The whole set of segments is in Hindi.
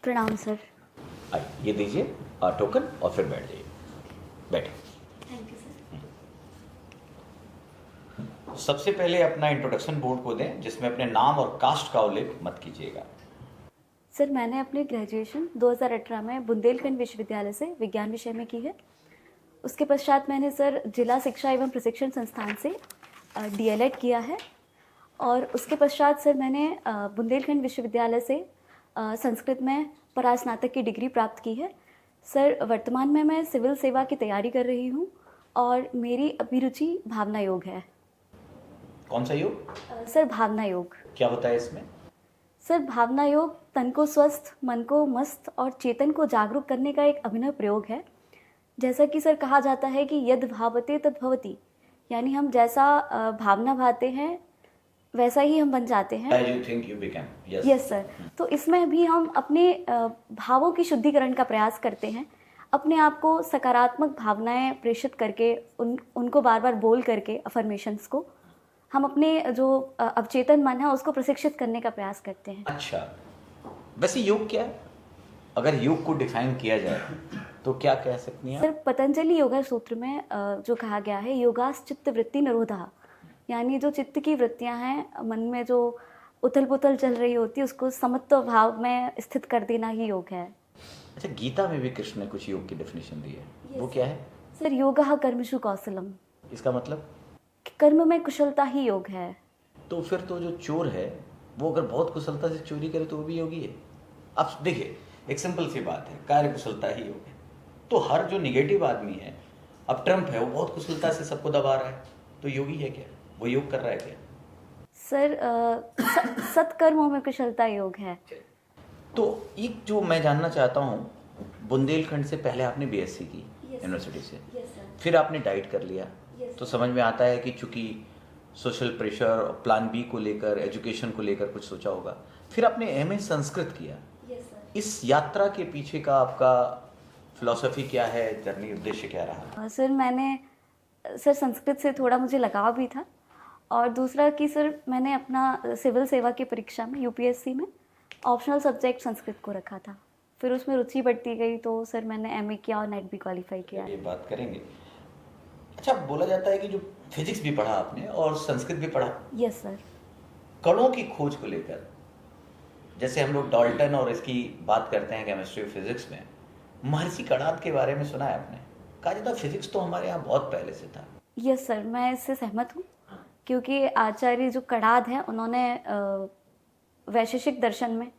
प्रणाम सर। आइए, ये दीजिए टोकन और फिर बैठ जाइए। बैठे। Thank you sir. सबसे पहले अपना इंट्रोडक्शन बोर्ड को दें, जिसमें अपने नाम और कास्ट का उल्लेख मत कीजिएगा। सर मैंने अपनी ग्रेजुएशन 2018 में बुंदेलखंड विश्वविद्यालय से विज्ञान विषय में की है। उसके पश्चात मैंने सर जिला शिक्षा एवं प्रशिक्षण संस्थान से डीएलएड किया है और उसके पश्चात सर मैंने बुंदेलखंड विश्वविद्यालय से संस्कृत में परास्नातक की डिग्री प्राप्त की है। सर वर्तमान में मैं सिविल सेवा की तैयारी कर रही हूँ और मेरी अभिरुचि भावना योग है। कौन सा योग? सर भावना योग। क्या होता है इसमें? सर भावना योग तन को स्वस्थ, मन को मस्त और चेतन को जागरूक करने का एक अभिनव प्रयोग है। जैसा कि सर कहा जाता है कि यद भावते तद भवति, यानी हम जैसा भावना भाते हैं वैसा ही हम बन जाते हैं। As you think you become. Yes. Yes sir. तो इसमें भी हम अपने भावों की शुद्धिकरण का प्रयास करते हैं, अपने आप को सकारात्मक भावनाएं प्रेषित करके उनको बार बार बोल करके अफर्मेशंस को हम अपने जो अवचेतन मन है उसको प्रशिक्षित करने का प्रयास करते हैं। अच्छा, वैसे योग क्या है? अगर योग को डिफाइन किया जाए तो क्या कह सकती हैं? सर पतंजलि योगा सूत्र में जो कहा गया है योगास चित्त वृत्ति निरोधा, यानी जो चित्त की वृत्तियां हैं, मन में जो उथल पुथल चल रही होती है उसको समत्व भाव में स्थित कर देना ही योग है। अच्छा, गीता में भी कृष्ण ने कुछ योग की डेफिनेशन दी है। वो क्या है? सर योगः कर्मसु कौशलम, इसका मतलब? कि कर्म में कुशलता ही योग है। तो फिर तो जो चोर है वो अगर बहुत कुशलता से चोरी करे तो वो भी योगी है। अब देखिए, एक सिंपल सी बात है, कार्य कुशलता ही योग है। तो हर जो निगेटिव आदमी है, अब ट्रम्प है, वो बहुत कुशलता से सबको दबा रहा है, तो योगी है क्या? वो योग कर रहा है क्या? सर सत्कर्मों में कुशलता योग है। तो एक जो मैं जानना चाहता हूँ, बुंदेलखंड से पहले आपने बीएससी की यूनिवर्सिटी से, फिर आपने डाइट कर लिया, तो समझ में आता है कि चूंकि सोशल प्रेशर, प्लान बी को लेकर, एजुकेशन को लेकर कुछ सोचा होगा, फिर आपने एमए संस्कृत किया। इस यात्रा के पीछे का आपका फिलॉसफी क्या है, जर्नी उद्देश्य क्या रहा? सर मैंने संस्कृत से थोड़ा मुझे लगाव भी था और दूसरा कि सर मैंने अपना सिविल सेवा की परीक्षा में यूपीएससी में ऑप्शनल सब्जेक्ट संस्कृत को रखा था, फिर उसमें रुचि बढ़ती गई तो सर मैंने एमए किया और नेट भी क्वालिफाई किया। ये बात करेंगे। अच्छा, बोला जाता है कि जो फिजिक्स भी पढ़ा आपने और संस्कृत भी पढ़ा। Yes sir. कणों की खोज को लेकर, जैसे हम लोग डाल्टन और इसकी बात करते हैं केमिस्ट्री और फिजिक्स में, महर्षि कणाद के बारे में सुना है आपने? कहा जाता है फिजिक्स तो हमारे यहाँ बहुत पहले से था। यस सर, मैं इससे सहमत हूँ क्योंकि आचार्य जो कणाद हैं उन्होंने वैशेषिक दर्शन में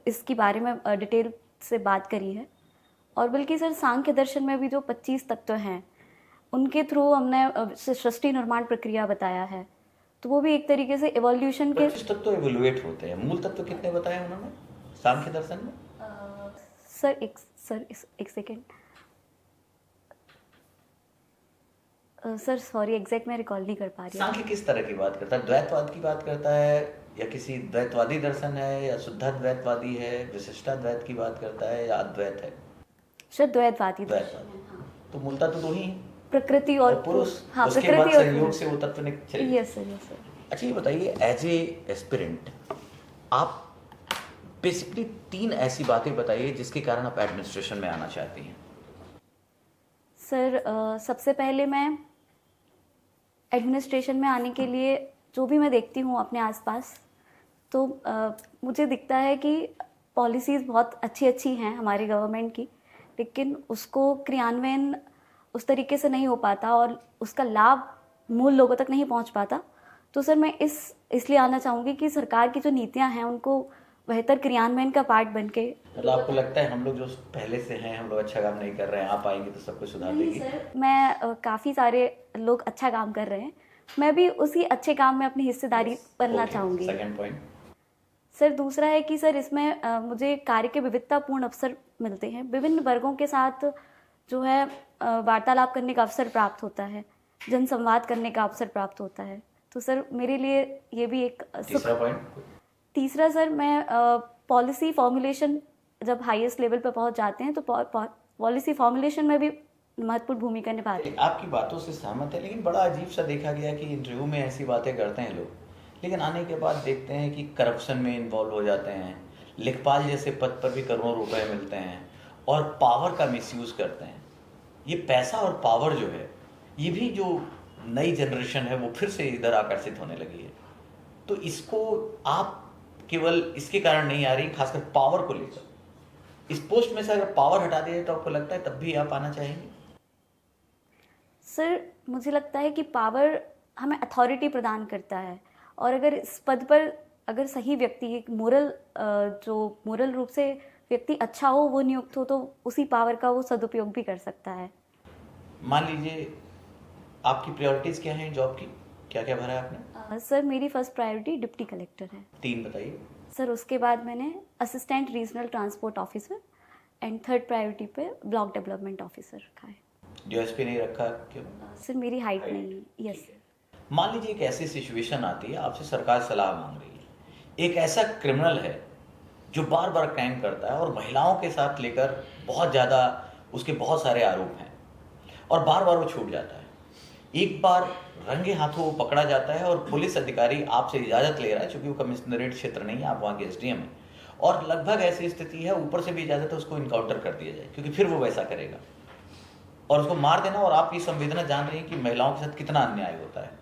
इसके बारे में डिटेल से बात करी है और बल्कि सर सांख्य दर्शन में भी जो 25 तत्व हैं उनके थ्रू हमने सृष्टि निर्माण प्रक्रिया बताया है, तो वो भी एक तरीके से इवोल्यूशन के 25 तत्व इवोल्यूएट होते हैं। मूल तत्व कितने बताए उन्होंने सांख्य दर्शन में? सर एक सेकेंड सर, सॉरी एग्जैक्ट मैं रिकॉल नहीं कर पा रही। सांख्य किस तरह की बात करता है? द्वैतवाद की बात करता है या किसी द्वैतवादी दर्शन है या शुद्धाद्वैतवादी है, विशिष्टाद्वैत की बात करता है या अद्वैत है? सर द्वैतवादी। तो मूल तत्व दो ही हैं, प्रकृति और पुरुष। हाँ, उसके बाद संयोग से वो तत्व ने चले। Yes sir. अच्छा, ये बताइए, एज ए एस्पिरेंट आप बेसिकली 3 ऐसी बातें बताइए जिसके कारण आप एडमिनिस्ट्रेशन में आना चाहती हैं। सर सबसे पहले मैं एडमिनिस्ट्रेशन में आने के लिए जो भी मैं देखती हूँ अपने आसपास, तो मुझे दिखता है कि पॉलिसीज़ बहुत अच्छी हैं हमारी गवर्नमेंट की, लेकिन उसको क्रियान्वयन उस तरीके से नहीं हो पाता और उसका लाभ मूल लोगों तक नहीं पहुँच पाता। तो सर मैं इसलिए आना चाहूँगी कि सरकार की जो नीतियाँ हैं उनको बेहतर क्रियान्वयन का पार्ट बन के। मतलब आपको लगता है हम लोग जो पहले से हैं, हम लोग अच्छा काम नहीं कर रहे हैं, आप आएंगे तो सब कुछ सुधार देगी? मैं काफ़ी सारे लोग अच्छा काम कर रहे हैं, मैं भी उसी अच्छे काम में अपनी हिस्सेदारी करना चाहूँगी। सेकंड पॉइंट सर दूसरा है कि सर इसमें मुझे कार्य के विविधतापूर्ण अवसर मिलते हैं, विभिन्न वर्गों के साथ जो है वार्तालाप करने का अवसर प्राप्त होता है, जनसंवाद करने का अवसर प्राप्त होता है, तो सर मेरे लिए ये भी एक। तीसरा सर मैं पॉलिसी फॉर्मुलेशन, जब हाईएस्ट लेवल पर पहुंच जाते हैं तो पॉलिसी फॉर्मुलेशन में भी महत्वपूर्ण भूमिका निभाते हैं। आपकी बातों से सहमत है, लेकिन बड़ा अजीब सा देखा गया कि इंटरव्यू में ऐसी बातें करते हैं लोग, लेकिन आने के बाद देखते हैं कि करप्शन में इन्वॉल्व हो जाते हैं, लेखपाल जैसे पद पर भी करोड़ों रुपए मिलते हैं और पावर का मिसयूज करते हैं। ये पैसा और पावर जो है, ये भी जो नई जनरेशन है वो फिर से इधर आकर्षित होने लगी है। तो इसको आप केवल इसके कारण नहीं आ रही, खासकर पावर को लेकर। इस पोस्ट में से अगर पावर हटा दिया तो आपको लगता है तब भी आप आना चाहेंगे? सर मुझे लगता है कि पावर हमें अथॉरिटी प्रदान करता है, और अगर इस पद पर अगर सही व्यक्ति, एक मोरल रूप से व्यक्ति अच्छा हो, वो नियुक्त हो, तो उसी पावर का वो सदुपयोग भी कर सकता है। मान लीजिए आपकी प्रायोरिटीज क्या हैं जॉब की, क्या क्या भरा है आपने? सर मेरी फर्स्ट प्रायोरिटी डिप्टी कलेक्टर है। 3 बताइए। सर उसके बाद मैंने assistant regional transport officer, and third priority पे ब्लॉक डेवलपमेंट ऑफिसर रखा है। डीएसपी नहीं रखा क्यों? सर मेरी हाइट नहीं है। यस। मान लीजिए एक ऐसी सिचुएशन आती है, आपसे सरकार सलाह मांग रही है, एक ऐसा क्रिमिनल है जो बार बार क्राइम करता है और महिलाओं के साथ लेकर बहुत ज़्यादा उसके बहुत सारे आरोप हैं और बार बार वो छूट जाता है। एक बार रंगे हाथों वो पकड़ा जाता है और पुलिस अधिकारी आपसे इजाज़त ले रहा है, चूंकि वो कमिश्नरेट क्षेत्र नहीं है, आप वहाँ के एसडीएम हैं, और लगभग ऐसी स्थिति है ऊपर से भी इजाज़त है उसको इनकाउंटर कर दिया जाए, क्योंकि फिर वो वैसा करेगा और उसको मार देना। और आप ये संवेदना जान रही हैं कि महिलाओं के साथ कितना अन्याय होता है।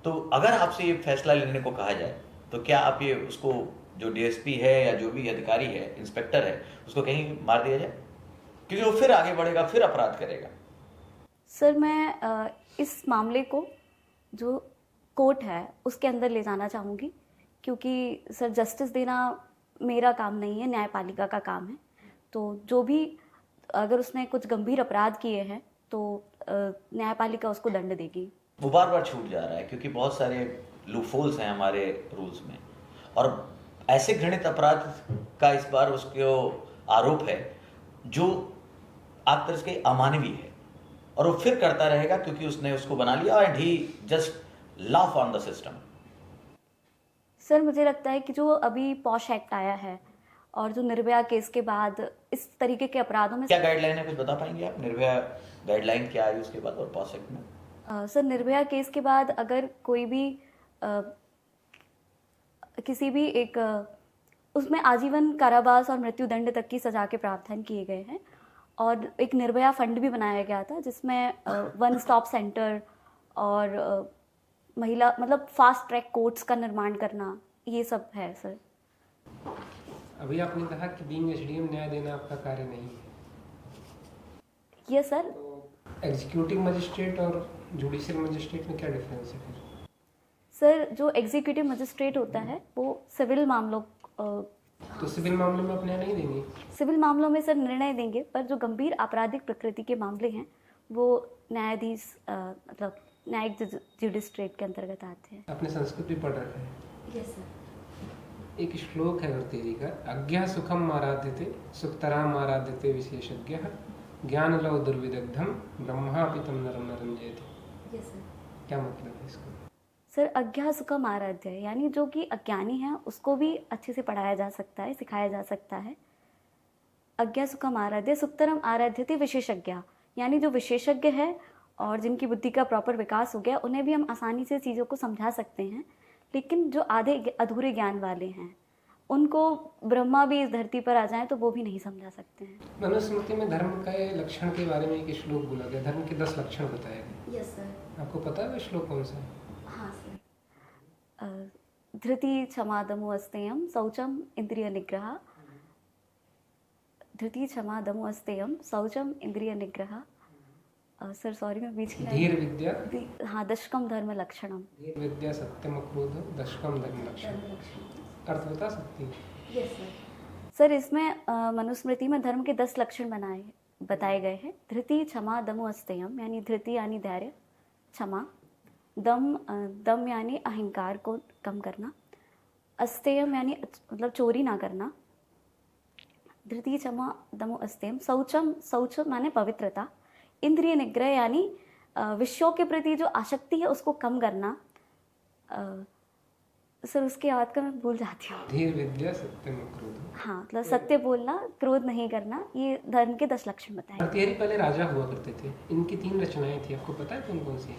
तो अगर आपसे ये फैसला लेने को कहा जाए तो क्या आप ये उसको, जो डीएसपी है या जो भी अधिकारी है, इंस्पेक्टर है, उसको कहीं मार दिया जाए? क्योंकि वो फिर आगे बढ़ेगा, फिर अपराध करेगा। सर मैं इस मामले को जो कोर्ट है उसके अंदर ले जाना चाहूँगी, क्योंकि सर जस्टिस देना मेरा काम नहीं है, न्यायपालिका का काम है। तो जो भी अगर उसने कुछ गंभीर अपराध किए हैं तो न्यायपालिका उसको दंड देगी। वो बार बार छूट जा रहा है क्योंकि बहुत सारे लूपहोल्स हैं हमारे रूल्स में, और ऐसे घृणित अपराध का इस बार उसको आरोप है जो आप तरह के अमानवीय है, और वो फिर करता रहेगा क्योंकि उसने उसको बना लिया and he just laugh on the system. Sir मुझे लगता है कि जो अभी पॉश एक्ट आया है और जो निर्भया केस के बाद इस तरीके के अपराधों में क्या गाइडलाइन है, कुछ बता पाएंगे आप? निर्भया गाइडलाइन क्या आई उसके बाद और पॉश एक्ट में? सर निर्भया केस के बाद अगर कोई भी किसी भी एक उसमें आजीवन कारावास और मृत्युदंड तक की सजा के प्रावधान किए गए हैं, और एक निर्भया फंड भी बनाया गया था जिसमें वन स्टॉप सेंटर और महिला मतलब फास्ट ट्रैक कोर्ट्स का निर्माण करना, ये सब है सर। अभी आपने कहा कि बीइंग एसडीएम न्याय देना आपका कार्य नहीं है। Yes sir. तो एग्जीक्यूटिव मजिस्ट्रेट और जुडिशियल मजिस्ट्रेट में क्या डिफरेंस है फिर? सर जो एग्जीक्यूटिव मजिस्ट्रेट होता है वो सिविल मामलों तो सिविल मामले में आप न्याय नहीं देंगे? सिविल मामलों में सर निर्णय देंगे, पर जो गंभीर आपराधिक प्रकृति के मामले हैं वो न्यायाधीश मतलब न्यायिक जुडिस्ट्रेट के अंतर्गत आते हैं। आपने संस्कृत भी पढ़ रखा है? Yes sir. एक श्लोक है भरतेजी का, अज्ञा सुखम आराध्यते सुखतराम आराध्यते विशेषज्ञः ज्ञान लव दुर्विदग्धम ब्रह्मापि तम नरम नरंजयते। Yes sir. क्या मतलब है इसका? सर अज्ञा सुखम आराध्य है, यानी जो कि अज्ञानी है उसको भी अच्छे से पढ़ाया जा सकता है, सिखाया जा सकता है। अज्ञा सुखम आराध्य सुखतरम आराध्यते विशेषज्ञ, यानी जो विशेषज्ञ है और जिनकी बुद्धि का प्रॉपर विकास हो गया उन्हें भी हम आसानी से चीज़ों को समझा सकते हैं, लेकिन जो आधे अधूरे ज्ञान वाले हैं उनको ब्रह्मा भी इस धरती पर आ जाएं तो वो भी नहीं समझा सकते हैं। मनुस्मृति में धर्म के लक्षण के बारे में एक श्लोक बोला गया, धर्म के 10 लक्षण बताए गए। Yes sir. आपको पता है वो श्लोक कौन सा है? हाँ सर। धृति क्षमा दमो अस्तेयम शौचम इंद्रिय निग्रह, धृति क्षमा दमो अस्तेयम शौचम इंद्रिय निग्रह। सर सॉरी मैं बीच की धीर विद्या, हाँ दशकम धर्म लक्षणम। धीर विद्या सत्यम अक्रोध दशकम धर्म लक्षण। अर्थ बता सकती हैं? Yes sir. सर इसमें मनुस्मृति में धर्म के 10 लक्षण बताए गए हैं। धृति क्षमा दमो अस्तेयम, यानी धृति यानी धैर्य, क्षमा, दम यानी अहंकार को कम करना, अस्तेयम यानी मतलब चोरी ना करना, धृति क्षमा दमो अस्तेयम, शौच माने पवित्रता, इंद्रिय निग्रह यानी विषयों के प्रति जो आसक्ति है उसको कम करना। सर उसके बाद का मैं भूल जाती हूँ। धीर विद्या सत्यम अक्रोध। हाँ मतलब सत्य बोलना, क्रोध नहीं करना, ये धर्म के 10 लक्षण बताए। भरतेरी पहले राजा हुआ करते थे, इनकी 3 रचनाएं थी, आपको पता है कौन कौन सी?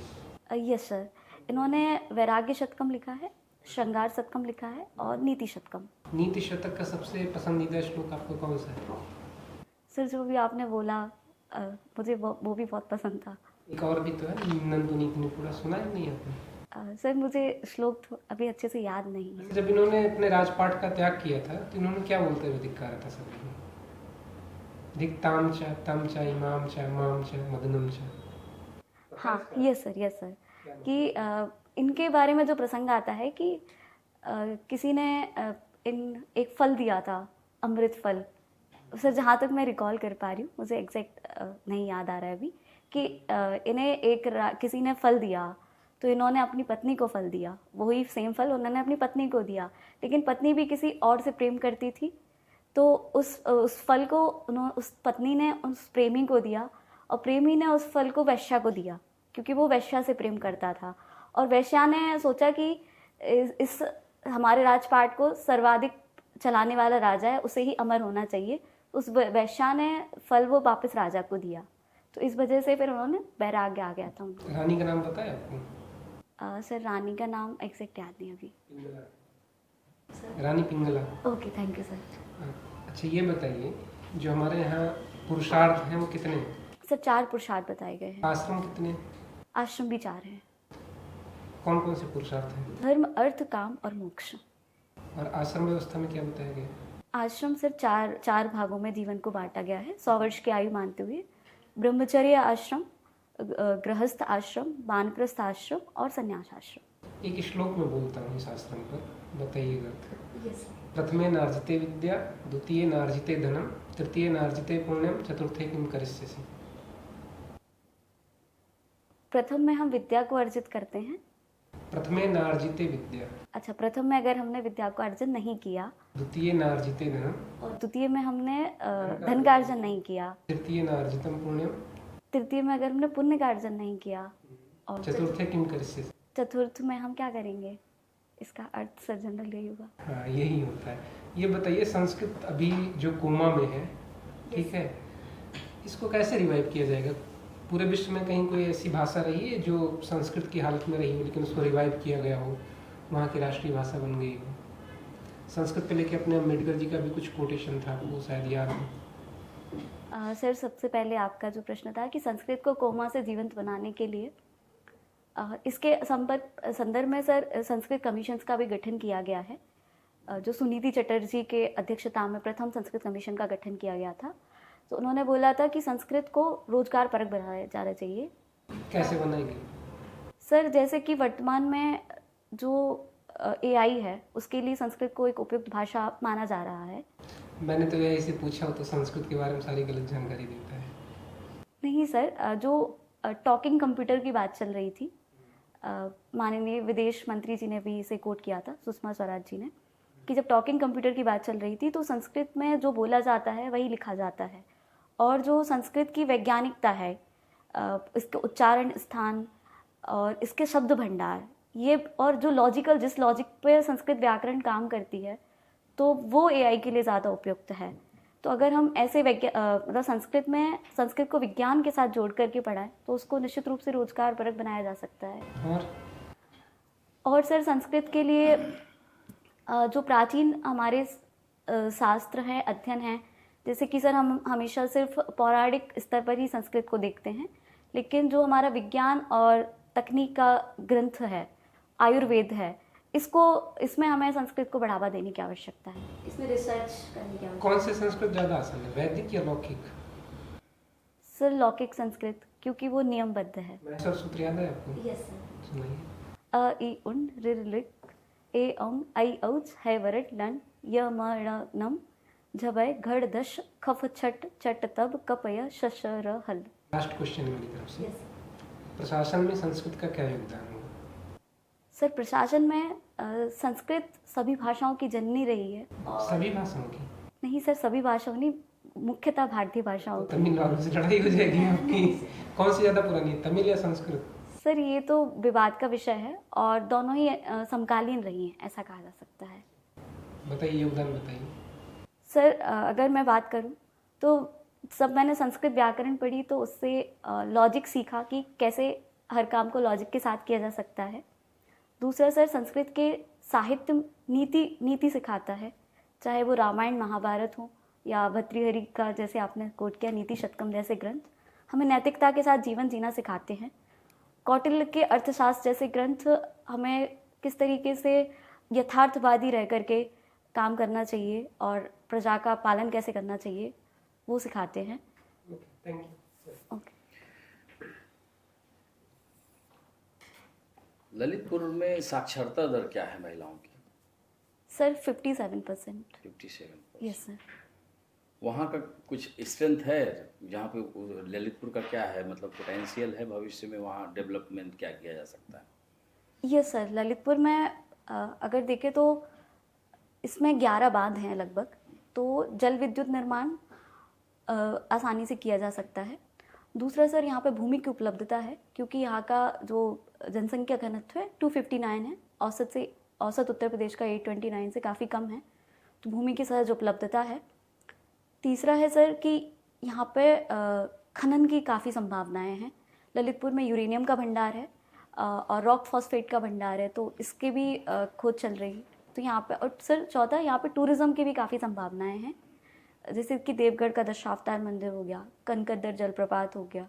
Yes sir. इन्होंने वैराग्य शतकम लिखा है, श्रृंगार शतकम लिखा है और नीति शतकम। नीति शतक का सबसे पसंदीदा श्लोक आपको कौन सा है? सर जो भी आपने बोला मुझे वो भी बहुत पसंद था। एक और भी तो है, नंदू नीति निपुड़ा, सुना है नहीं आपने? सर मुझे श्लोक अभी अच्छे से याद नहीं है। जब इन्होंने अपने राजपाट का त्याग किया था तो इन्होंने क्या बोलते हुए धिक्कारा था सभी को? धिक्ताम च तम च इमाम च माम च मदनम च। हाँ यस सर कि इनके बारे में जो प्रसंग आता है कि किसी ने एक फल दिया था, अमृत फल। सर जहाँ तक मैं रिकॉल कर पा रही हूँ, मुझे एग्जैक्ट नहीं याद आ रहा है अभी, कि इन्हें किसी ने फल दिया तो इन्होंने अपनी पत्नी को फल दिया, वही सेम फल उन्होंने अपनी पत्नी को दिया, लेकिन पत्नी भी किसी और से प्रेम करती थी तो उस फल को उस पत्नी ने उस प्रेमी को दिया और प्रेमी ने उस फल को वैश्या को दिया क्योंकि वो वैश्या से प्रेम करता था। और वैश्या ने सोचा कि इस हमारे राजपाट को सर्वाधिक चलाने वाला राजा है, उसे ही अमर होना चाहिए। उस वैश्या ने फल वो वापस राजा को दिया, तो इस वजह से फिर उन्होंने वैराग्य आ गया था उनको। रानी का नाम पता है आपको? सर रानी का नाम एग्जैक्ट याद नहीं अभी। Rani Pingala. Okay thank you sir. अच्छा ये बताइए, जो हमारे यहाँ पुरुषार्थ हैं वो कितने हैं? सर 4 पुरुषार्थ बताए गए हैं। आश्रम कितने? आश्रम भी 4 हैं। कौन कौन से पुरुषार्थ हैं? धर्म, अर्थ, काम और मोक्ष। और आश्रम व्यवस्था में क्या बताया गया? आश्रम सर चार भागों में जीवन को बांटा गया है 100 वर्ष की आयु मानते हुए। ब्रह्मचर्य आश्रम, गृहस्थ आश्रम, वानप्रस्थ आश्रम और संन्यास आश्रम। एक श्लोक में बोलता हूँ इस आश्रम पर, बताइएगा। यस प्रथमे नार्जिते विद्या, द्वितीय नार्जिते धनम, तृतीय नार्जिते पुण्यम, चतुर्थे किम करिष्यसि। प्रथम में हम विद्या को अर्जित करते हैं। प्रथमे नार्जिते विद्या। अच्छा, प्रथम में अगर हमने विद्या को अर्जन नहीं किया, द्वितीय नार्जिते धनम, और द्वितीय में हमने धन का अर्जन नहीं किया, तृतीय नार्जितम पुण्यम, तृतीय में अगर हमने पुण्य का अर्जन नहीं किया, और चतुर्थे किम करिष्यसि। चतुर्थ में हम क्या करेंगे? इसका अर्थ सर जनरल यही होगा। हाँ यही होता है। ये बताइए, संस्कृत अभी जो कोमा में है, ठीक है, इसको कैसे रिवाइव किया जाएगा? पूरे विश्व में कहीं कोई ऐसी भाषा रही है जो संस्कृत की हालत में रही हो लेकिन उसको रिवाइव किया गया हो, वहाँ की राष्ट्रीय भाषा बन गई हो? संस्कृत पे लेके अपने अम्बेडकर जी का भी कुछ कोटेशन था, वो शायद याद हो। सर सबसे पहले आपका जो प्रश्न था कि संस्कृत को कोमा से जीवंत बनाने के लिए इसके संदर्भ में सर संस्कृत कमीशंस का भी गठन किया गया है। जो सुनीति चटर्जी के अध्यक्षता में प्रथम संस्कृत कमीशन का गठन किया गया था। तो उन्होंने बोला था कि संस्कृत को रोजगार परक बनाया जाना चाहिए। कैसे बनाएंगे? सर जैसे कि वर्तमान में जो AI है उसके लिए संस्कृत को एक उपयुक्त भाषा माना जा रहा है। मैंने तो यही से पूछा हो तो संस्कृत के बारे में सारी गलत जानकारी देता है। नहीं सर, जो टॉकिंग कंप्यूटर की बात चल रही थी, माननीय विदेश मंत्री जी ने भी इसे कोट किया था, सुषमा स्वराज जी ने, कि जब टॉकिंग कंप्यूटर की बात चल रही थी तो संस्कृत में जो बोला जाता है वही लिखा जाता है, और जो संस्कृत की वैज्ञानिकता है, इसके उच्चारण स्थान और इसके शब्द भंडार, ये और जो लॉजिकल, जिस लॉजिक पे संस्कृत व्याकरण काम करती है, तो वो AI के लिए ज़्यादा उपयुक्त है। तो अगर हम ऐसे मतलब संस्कृत को विज्ञान के साथ जोड़ करके पढ़ाएं तो उसको निश्चित रूप से रोजगार परक बनाया जा सकता है। और सर संस्कृत के लिए जो प्राचीन हमारे शास्त्र हैं, अध्ययन हैं, जैसे कि सर हम हमेशा सिर्फ पौराणिक स्तर पर ही संस्कृत को देखते हैं, लेकिन जो हमारा विज्ञान और तकनीक का ग्रंथ है, आयुर्वेद है, इसमें हमें संस्कृत को बढ़ावा देने की आवश्यकता है, इसमें रिसर्च करने की आवश्यकता है। कौन से संस्कृत ज़्यादा आसान है, वैदिक या लौकिक? सर लौकिक संस्कृत, क्योंकि वो नियमबद्ध है। मैसर सूत्र याद है आपको? Yes sir. सुनाइए। अ इ उन ऋ ऋ ए औ आई औच है वरट लन य म ण नम झबय घड़ दश खफ छट चट तब कपय शश र हल। लास्ट क्वेश्चन मेरी तरफ से। प्रशासन में संस्कृत का क्या योगदान होगा? सर प्रशासन में संस्कृत सभी भाषाओं की जननी रही है। सभी भाषाओं की? नहीं सर, सभी भाषाओं नहीं, मुख्यतः भारतीय भाषाओं की। तमिल वालों से लड़ाई हो जाएगी आपकी। कौन सी ज़्यादा पुरानी है, तमिल या संस्कृत? सर ये तो विवाद का विषय है और दोनों ही समकालीन रही हैं, ऐसा कहा जा सकता है। बताइए, योगदान बताइए। सर अगर मैं बात करूं तो मैंने संस्कृत व्याकरण पढ़ी तो उससे लॉजिक सीखा कि कैसे हर काम को लॉजिक के साथ किया जा सकता है। दूसरा सर, संस्कृत के साहित्य नीति सिखाता है, चाहे वो रामायण महाभारत हो या भर्तृहरि का जैसे आपने कोट किया नीति शतकम जैसे ग्रंथ हमें नैतिकता के साथ जीवन जीना सिखाते हैं। कौटिल्य के अर्थशास्त्र जैसे ग्रंथ हमें किस तरीके से यथार्थवादी रह करके काम करना चाहिए और प्रजा का पालन कैसे करना चाहिए वो सिखाते हैं। Thank you. ओके। ललितपुर में साक्षरता दर क्या है महिलाओं की? सर 57%। 57%। Yes sir. वहाँ का कुछ स्ट्रेंथ है जहाँ पे ललितपुर का क्या है, मतलब पोटेंशियल है भविष्य में वहाँ डेवलपमेंट क्या किया जा सकता है? यस सर, ललितपुर में अगर देखें तो इसमें 11 बांध हैं लगभग, तो जल विद्युत निर्माण आसानी से किया जा सकता है। दूसरा सर यहाँ पे भूमि की उपलब्धता है, क्योंकि यहाँ का जो जनसंख्या घनत्व है 259 है, औसत उत्तर प्रदेश का 829 से काफ़ी कम है, तो भूमि की सहज उपलब्धता है। तीसरा है सर कि यहाँ पे खनन की काफ़ी संभावनाएं हैं। ललितपुर में यूरेनियम का भंडार है और रॉक फॉस्फेट का भंडार है, तो इसके भी खोज चल रही है। तो यहाँ पे, और सर चौथा, यहाँ पे टूरिज़्म की भी काफ़ी संभावनाएं हैं, जैसे कि देवगढ़ का दशावतार मंदिर हो गया, कनकद्दर जलप्रपात हो गया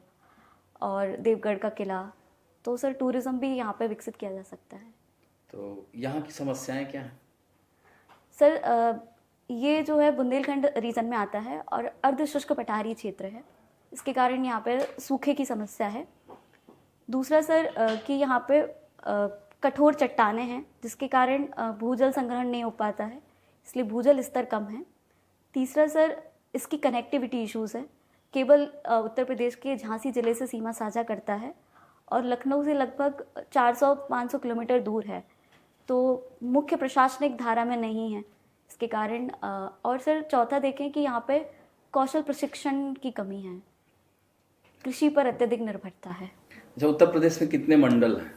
और देवगढ़ का किला। तो सर टूरिज़्म भी यहाँ पे विकसित किया जा सकता है। तो यहाँ की समस्याएं क्या हैं? सर ये जो है बुंदेलखंड रीजन में आता है और अर्ध शुष्क पठारी क्षेत्र है, इसके कारण यहाँ पे सूखे की समस्या है। दूसरा सर कि यहाँ पे कठोर चट्टानें हैं, जिसके कारण भूजल संग्रहण नहीं हो पाता है, इसलिए भूजल स्तर कम है। तीसरा सर इसकी कनेक्टिविटी इश्यूज़ है, केवल उत्तर प्रदेश के झांसी ज़िले से सीमा साझा करता है और लखनऊ से लगभग 400-500 किलोमीटर दूर है, तो मुख्य प्रशासनिक धारा में नहीं है, इसके कारण। और सर चौथा देखें कि यहाँ पे कौशल प्रशिक्षण की कमी है, कृषि पर अत्यधिक निर्भरता है। अच्छा, उत्तर प्रदेश में कितने मंडल हैं?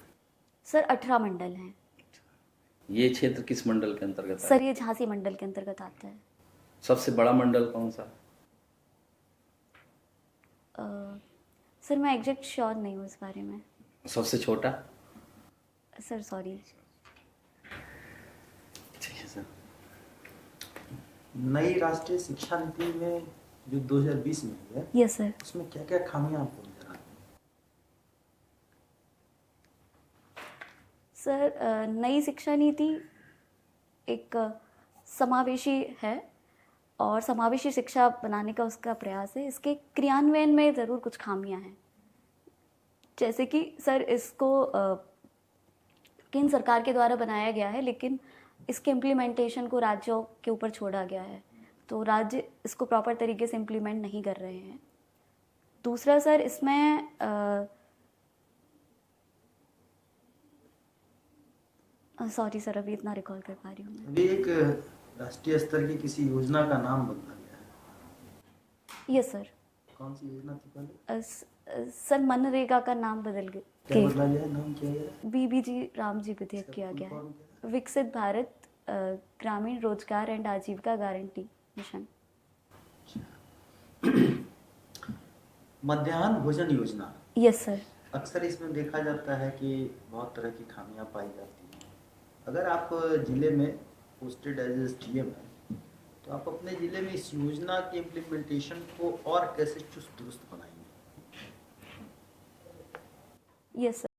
सर 18 मंडल हैं। ये क्षेत्र किस मंडल के अंतर्गत आता सर ये झांसी मंडल के अंतर्गत आता है। सबसे बड़ा मंडल कौन सा? सर मैं एग्जैक्ट श्योर नहीं हूँ इस बारे में। सबसे छोटा? Sir sorry. ठीक है सर। नई राष्ट्रीय शिक्षा नीति में जो 2020 में हुई है, यस सर। उसमें क्या क्या खामियां आपको नजर आती हैं? सर नई शिक्षा नीति एक समावेशी है और समावेशी शिक्षा बनाने का उसका प्रयास है। इसके क्रियान्वयन में ज़रूर कुछ खामियां हैं, जैसे कि सर इसको केंद्र सरकार के द्वारा बनाया गया है, लेकिन इसके इम्प्लीमेंटेशन को राज्यों के ऊपर छोड़ा गया है, तो राज्य इसको प्रॉपर तरीके से इम्प्लीमेंट नहीं कर रहे हैं। दूसरा सर इसमें सॉरी सर अभी इतना रिकॉल कर पा रही हूँ मैं। अभी एक राष्ट्रीय स्तर की किसी योजना का नाम बदला गया है। Yes sir. कौन सी योजना थी पहले? सर मनरेगा का नाम बदल क्या बदला गया है? नाम क्या है? बीबीजी रामजी विधेयक किया गया है, विकसित भारत ग्रामीण रोजगार एंड आजीविका गारंटी मिशन। मध्याह्न भोजन योजना, यस सर। अक्सर इसमें देखा जाता है कि बहुत तरह की खामियां पाई जाती हैं। अगर आप जिले में पोस्टेड एज एसडीएम हैं, तो आप अपने जिले में इस योजना के इम्प्लीमेंटेशन को और कैसे चुस्त दुरुस्त बनाएंगे? Yes sir.